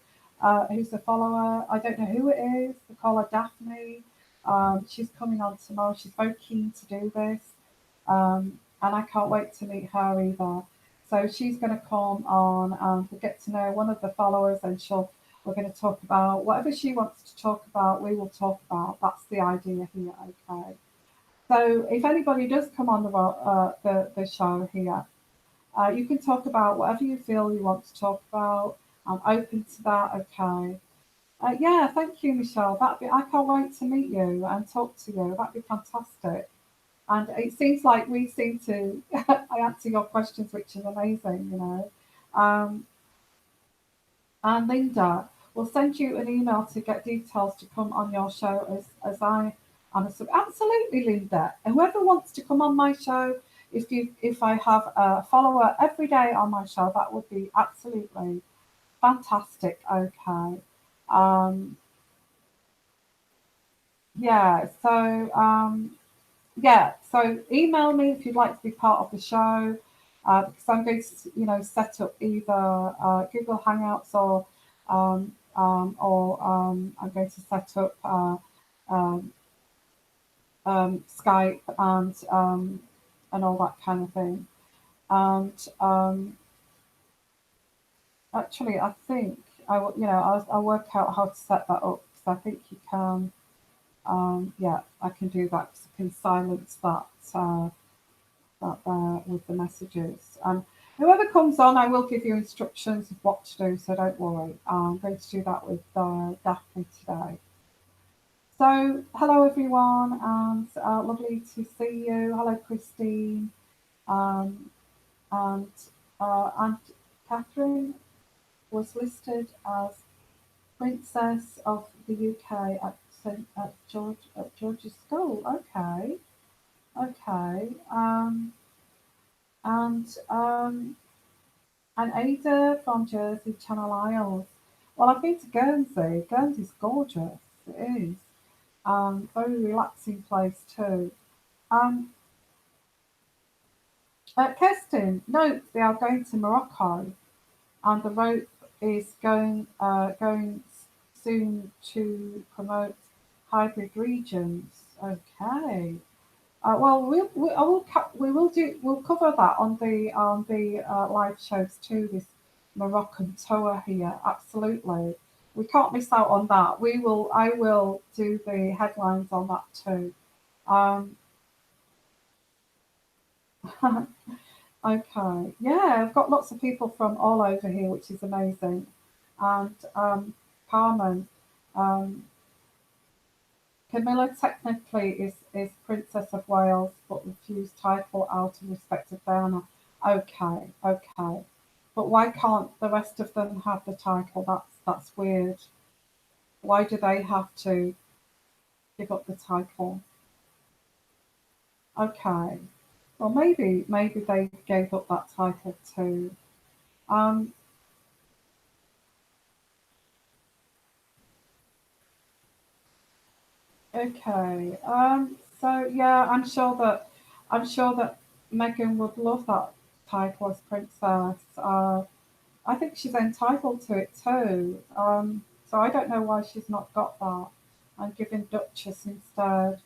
A: who's a follower. I don't know who it is. They call her Daphne. She's coming on tomorrow. She's very keen to do this. And I can't wait to meet her either. So she's going to come on and we'll get to know one of the followers and we're going to talk about whatever she wants to talk about, we will talk about. That's the idea here, okay? So if anybody does come on the show here, you can talk about whatever you feel you want to talk about. I'm open to that, okay? Yeah, thank you, Michelle. I can't wait to meet you and talk to you. That'd be fantastic. And it seems like we seem to I answer your questions, which is amazing, you know. Um, and Linda will send you an email to get details to come on your show as I am a absolutely, Linda. And whoever wants to come on my show, if I have a follower every day on my show, that would be absolutely fantastic. Okay. Um, yeah, so yeah, so email me if you'd like to be part of the show, because I'm going to, set up either Google Hangouts or I'm going to set up um, Skype and all that kind of thing. And actually, I think I'll work out how to set that up because I think you can. Yeah, I can do that because I can silence that there with the messages. Whoever comes on, I will give you instructions of what to do, so don't worry. I'm going to do that with Daphne today. So, hello everyone, and lovely to see you. Hello, Christine, um, and Catherine was listed as Princess of the UK at George's School. Okay, okay. And and Ada from Jersey, Channel Isles. Well, I've been to Guernsey. Guernsey's gorgeous. It is. Very relaxing place too. Um, Kirsten, note they are going to Morocco, and the rope is going soon to promote hybrid regions. Okay. Well, we'll cover that on the live shows too. This Moroccan tour here, absolutely. We can't miss out on that. I will do the headlines on that too. Um, okay, yeah, I've got lots of people from all over here, which is amazing. And Carmen, um, Camilla technically is Princess of Wales, but refused title out of respect of Diana. Okay, okay. But why can't the rest of them have the title? That's weird. Why do they have to give up the title? Okay. Well, maybe they gave up that title too. Um, okay. So yeah, I'm sure that Meghan would love that title as princess. I think she's entitled to it too. So I don't know why she's not got that and given Duchess instead.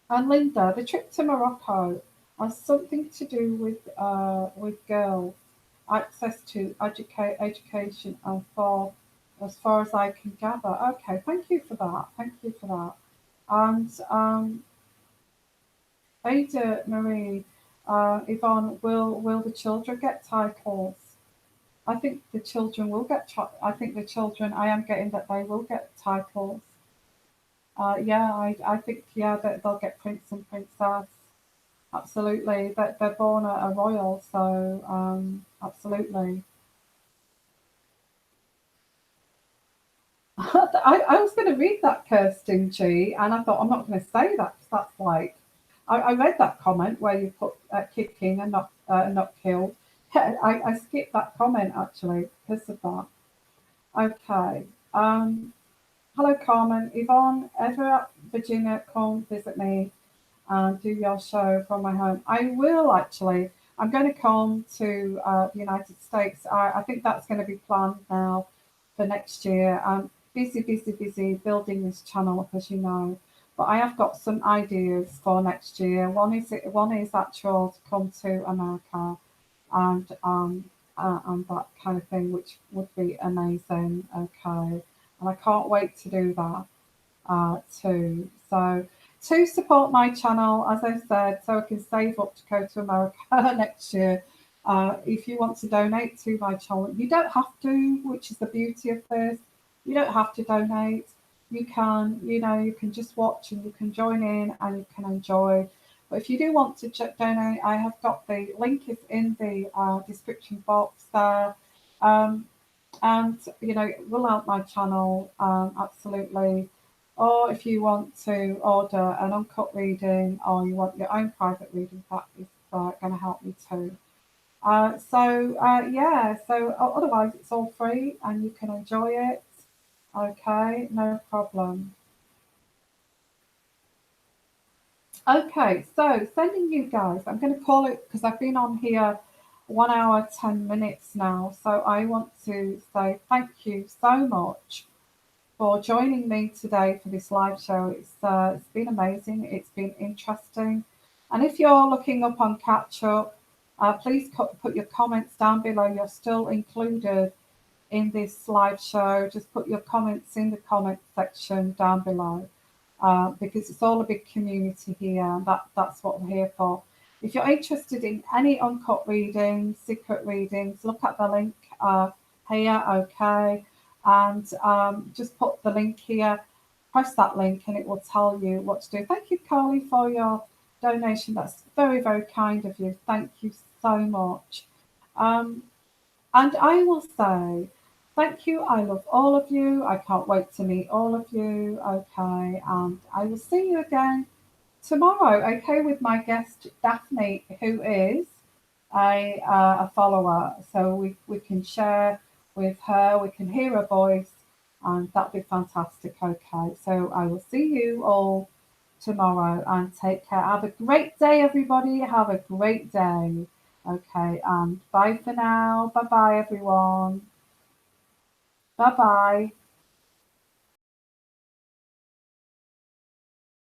A: And Linda, the trip to Morocco has something to do with girls, access to education, and for as far as I can gather. Okay, thank you for that. Thank you for that. And Ada Marie, Yvonne, will the children get titles? I think the children will get. I think the children. I am getting that they will get titles. Yeah, I think that they'll get prince and princess. Absolutely, that they're born a royal. So absolutely. I was going to read that, Kirsty G, and I thought I'm not going to say that because that's like I read that comment where you put kicking and not killed. Yeah, I skipped that comment actually because of that. Okay. Um, Hello, Carmen. Yvonne, ever at Virginia, come visit me and do your show from my home. I will actually. I'm going to come to the United States. I think that's going to be planned now for next year. I'm busy, busy, busy building this channel, as you know. But I have got some ideas for next year. One is actual to come to America and that kind of thing, which would be amazing. Okay, and I can't wait to do that too. So to support my channel, as I said, so I can save up to go to America next year. If you want to donate to my channel, you don't have to, which is the beauty of this. You don't have to donate. You can, you can just watch and you can join in and you can enjoy. But if you do want to donate, I have got the link is in the description box there. Um, and it will help my channel absolutely. Or if you want to order an uncut reading or you want your own private reading, that is going to help me too. Yeah, so otherwise it's all free and you can enjoy it. Okay, no problem. Okay, so sending you guys, I'm going to call it because I've been on here 1 hour, 10 minutes now. So I want to say thank you so much for joining me today for this live show. It's been amazing. It's been interesting. And if you're looking up on catch up, please put your comments down below. You're still included in this live show. Just put your comments in the comment section down below because it's all a big community here. And that's what we're here for. If you're interested in any uncut readings, secret readings, look at the link here, okay? And just put the link here, press that link, and it will tell you what to do. Thank you, Carly, for your donation. That's very, very kind of you. Thank you so much. Um, and I will say, thank you. I love all of you. I can't wait to meet all of you. Okay. And I will see you again tomorrow. Okay. With my guest, Daphne, who is a follower. So we can share with her, we can hear her voice, and that'd be fantastic. Okay. So I will see you all tomorrow and take care. Have a great day, everybody. Have a great day. Okay, and bye for now. Bye bye, everyone. Bye bye.